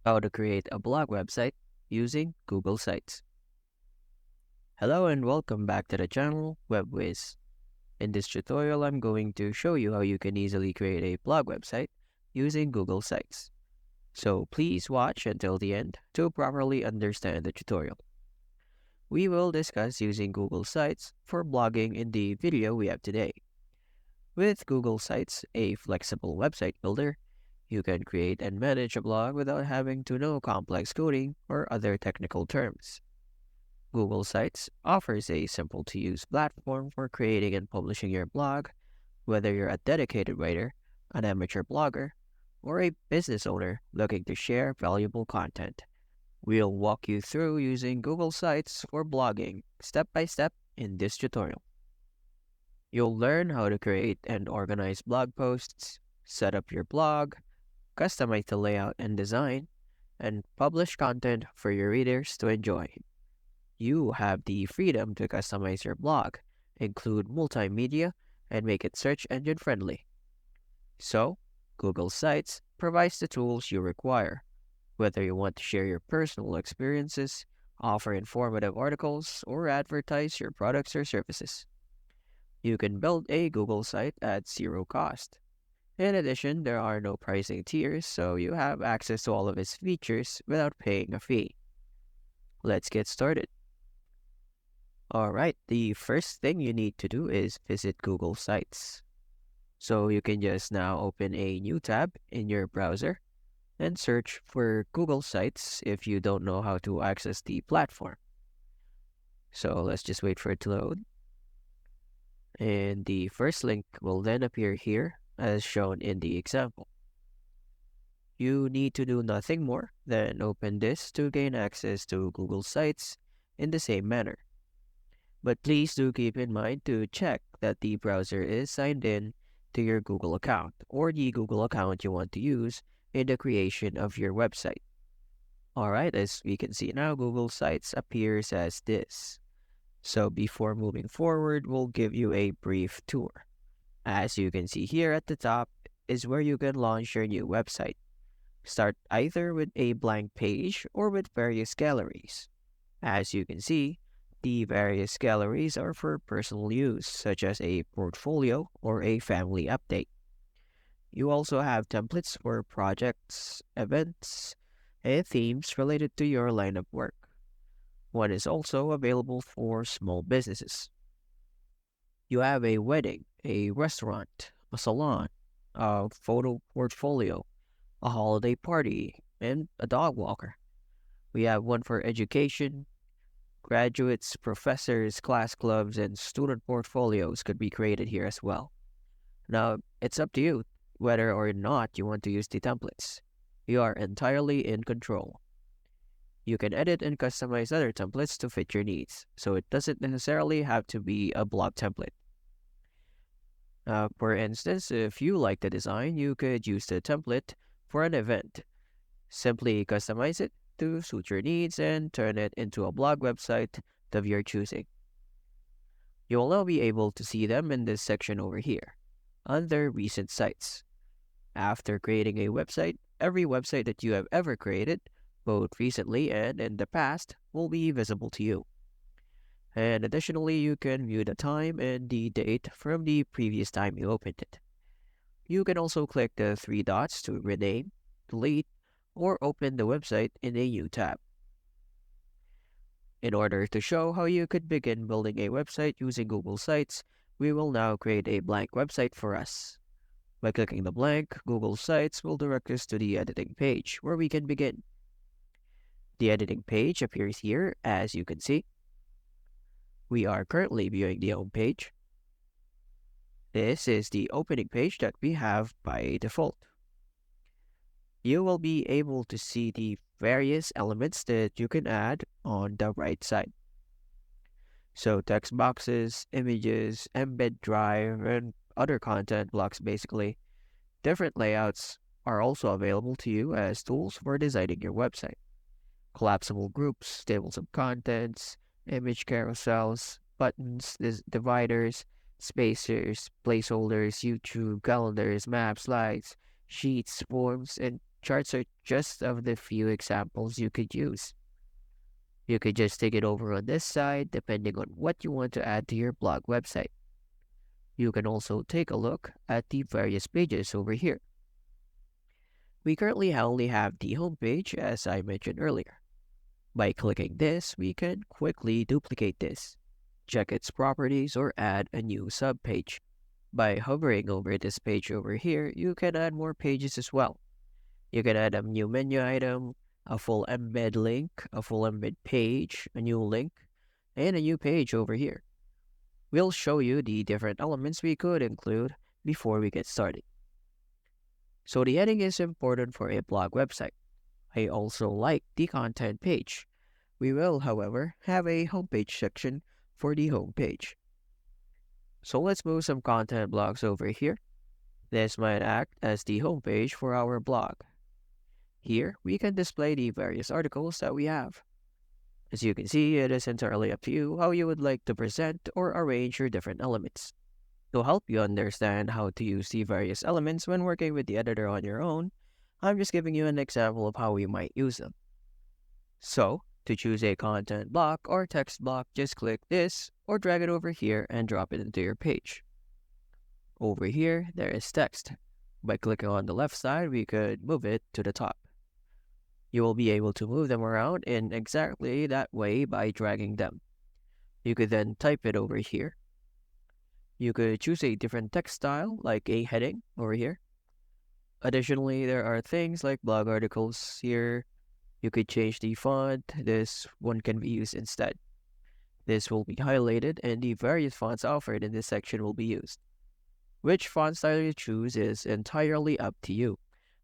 How to create a blog website using Google Sites. Hello and welcome back to the channel WebWiz. In this tutorial, I'm going to show you how you can easily create a blog website using Google Sites. So please watch until the end to properly understand the tutorial. We will discuss using Google Sites for blogging in the video we have today. With Google Sites, a flexible website builder, you can create and manage a blog without having to know complex coding or other technical terms. Google Sites offers a simple-to-use platform for creating and publishing your blog, whether you're a dedicated writer, an amateur blogger, or a business owner looking to share valuable content. We'll walk you through using Google Sites for blogging step by step in this tutorial. You'll learn how to create and organize blog posts, set up your blog, customize the layout and design, and publish content for your readers to enjoy. You have the freedom to customize your blog, include multimedia, and make it search engine friendly. So, Google Sites provides the tools you require, whether you want to share your personal experiences, offer informative articles, or advertise your products or services. You can build a Google site at zero cost. In addition, there are no pricing tiers, so you have access to all of its features without paying a fee. Let's get started. Alright, the first thing you need to do is visit Google Sites. So you can just now open a new tab in your browser and search for Google Sites if you don't know how to access the platform. So let's just wait for it to load. And the first link will then appear here as shown in the example. You need to do nothing more than open this to gain access to Google Sites in the same manner. But please do keep in mind to check that the browser is signed in to your Google account or the Google account you want to use in the creation of your website. Alright, as we can see now, Google Sites appears as this. So before moving forward, we'll give you a brief tour. As you can see here at the top is where you can launch your new website. Start either with a blank page or with various galleries. As you can see, the various galleries are for personal use, such as a portfolio or a family update. You also have templates for projects, events, and themes related to your line of work. One is also available for small businesses. You have a wedding, a restaurant, a salon, a photo portfolio, a holiday party, and a dog walker. We have one for education. Graduates, professors, class clubs, and student portfolios could be created here as well. Now, it's up to you whether or not you want to use the templates. You are entirely in control. You can edit and customize other templates to fit your needs, so it doesn't necessarily have to be a blog template. For instance, if you like the design, you could use the template for an event. Simply customize it to suit your needs and turn it into a blog website of your choosing. You will now be able to see them in this section over here, under Recent Sites. After creating a website, every website that you have ever created, both recently and in the past, will be visible to you. And additionally, you can view the time and the date from the previous time you opened it. You can also click the three dots to rename, delete, or open the website in a new tab. In order to show how you could begin building a website using Google Sites, we will now create a blank website for us. By clicking the blank, Google Sites will direct us to the editing page where we can begin. The editing page appears here, as you can see. We are currently viewing the home page. This is the opening page that we have by default. You will be able to see the various elements that you can add on the right side. So text boxes, images, embed drive, and other content blocks basically. Different layouts are also available to you as tools for designing your website. Collapsible groups, tables of contents, image carousels, buttons, dividers, spacers, placeholders, YouTube, calendars, maps, slides, sheets, forms, and charts are just of the few examples you could use. You could just take it over on this side depending on what you want to add to your blog website. You can also take a look at the various pages over here. We currently only have the home page as I mentioned earlier. By clicking this, we can quickly duplicate this, check its properties, or add a new subpage. By hovering over this page over here, you can add more pages as well. You can add a new menu item, a full embed link, a full embed page, a new link, and a new page over here. We'll show you the different elements we could include before we get started. So the heading is important for a blog website. I also like the content page. We will, however, have a homepage section for the homepage. So let's move some content blocks over here. This might act as the homepage for our blog. Here, we can display the various articles that we have. As you can see, it is entirely up to you how you would like to present or arrange your different elements. To help you understand how to use the various elements when working with the editor on your own, I'm just giving you an example of how you might use them. So, to choose a content block or text block, just click this or drag it over here and drop it into your page. Over here, there is text. By clicking on the left side, we could move it to the top. You will be able to move them around in exactly that way by dragging them. You could then type it over here. You could choose a different text style, like a heading over here. Additionally, there are things like blog articles here. You could change the font. This one can be used instead. This will be highlighted and the various fonts offered in this section will be used. Which font style you choose is entirely up to you,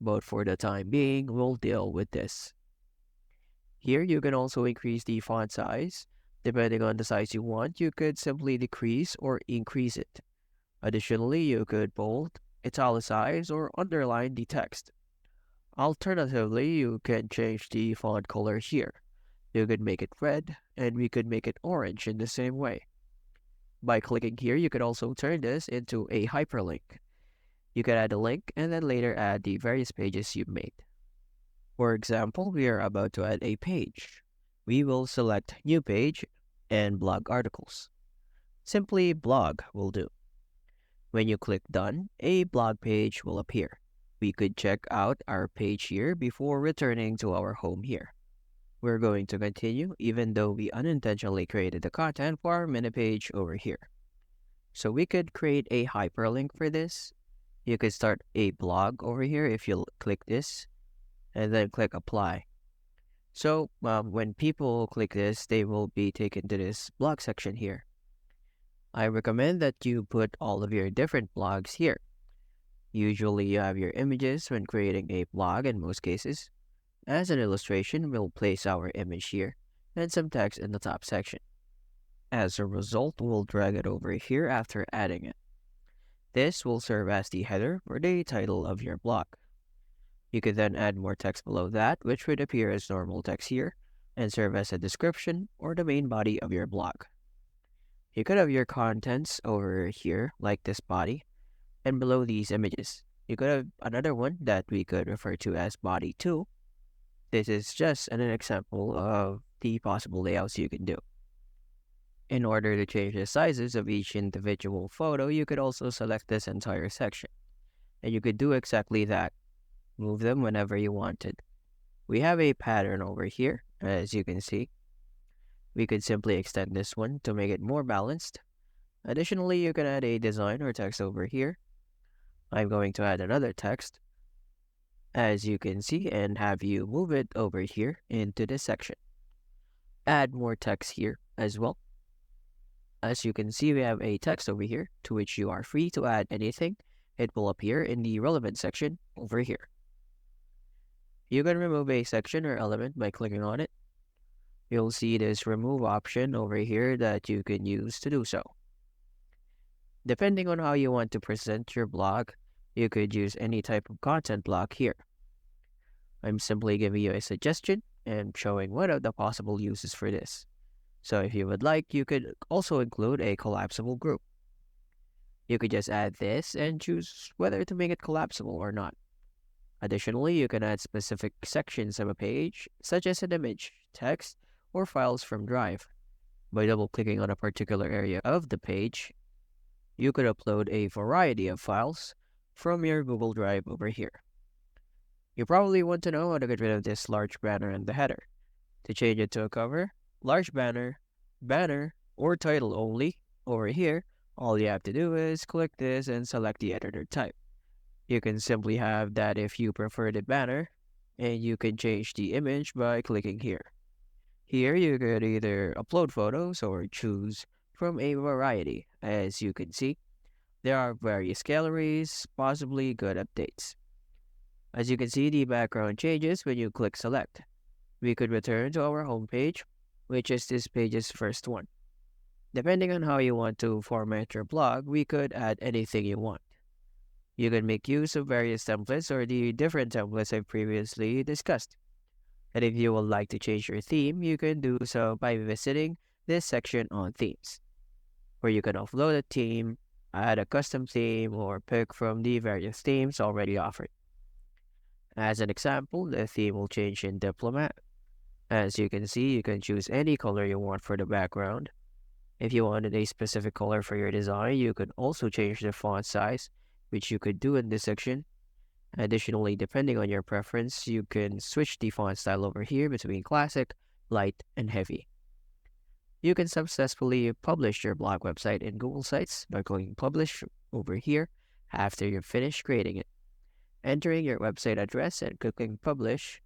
but for the time being, we'll deal with this. Here, you can also increase the font size. Depending on the size you want, you could simply decrease or increase it. Additionally, you could bold, italicize, or underline the text. Alternatively, you can change the font color here. You could make it red, and we could make it orange in the same way. By clicking here, you could also turn this into a hyperlink. You could add a link and then later add the various pages you've made. For example, we are about to add a page. We will select New Page and Blog Articles. Simply Blog will do. When you click Done, a blog page will appear. We could check out our page here before returning to our home here. We're going to continue even though we unintentionally created the content for our mini page over here. So we could create a hyperlink for this. You could start a blog over here if you click this and then click Apply. So when people click this, they will be taken to this blog section here. I recommend that you put all of your different blogs here. Usually you have your images when creating a blog in most cases. As an illustration, we'll place our image here and some text in the top section. As a result, we'll drag it over here after adding it. This will serve as the header or the title of your blog. You could then add more text below that, which would appear as normal text here and serve as a description or the main body of your blog. You could have your contents over here, like this body, and below these images. You could have another one that we could refer to as body 2. This is just an example of the possible layouts you can do. In order to change the sizes of each individual photo, you could also select this entire section. And you could do exactly that. Move them whenever you wanted. We have a pattern over here, as you can see. We could simply extend this one to make it more balanced. Additionally, you can add a design or text over here. I'm going to add another text, as you can see, and have you move it over here into this section. Add more text here as well. As you can see, we have a text over here to which you are free to add anything. It will appear in the relevant section over here. You can remove a section or element by clicking on it. You'll see this remove option over here that you can use to do so. Depending on how you want to present your blog, you could use any type of content block here. I'm simply giving you a suggestion and showing one of the possible uses for this. So if you would like, you could also include a collapsible group. You could just add this and choose whether to make it collapsible or not. Additionally, you can add specific sections of a page, such as an image, text, or files from Drive. By double-clicking on a particular area of the page, you could upload a variety of files from your Google Drive over here. You probably want to know how to get rid of this large banner in the header. To change it to a cover, large banner, banner, or title only, over here, all you have to do is click this and select the editor type. You can simply have that if you prefer the banner, and you can change the image by clicking here. Here you could either upload photos or choose from a variety. As you can see, there are various galleries, possibly good updates. As you can see, the background changes when you click select. We could return to our home page, which is this page's first one. Depending on how you want to format your blog, we could add anything you want. You can make use of various templates or the different templates I've previously discussed. And if you would like to change your theme, you can do so by visiting this section on themes, where you can upload a theme, add a custom theme, or pick from the various themes already offered. As an example, the theme will change in Diplomat. As you can see, you can choose any color you want for the background. If you wanted a specific color for your design, you could also change the font size, which you could do in this section. Additionally, depending on your preference, you can switch the font style over here between classic, light, and heavy. You can successfully publish your blog website in Google Sites by clicking Publish over here after you've finished creating it. Entering your website address and clicking Publish.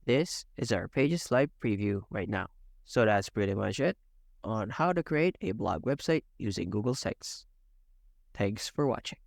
This is our page's live preview right now. So that's pretty much it on how to create a blog website using Google Sites. Thanks for watching.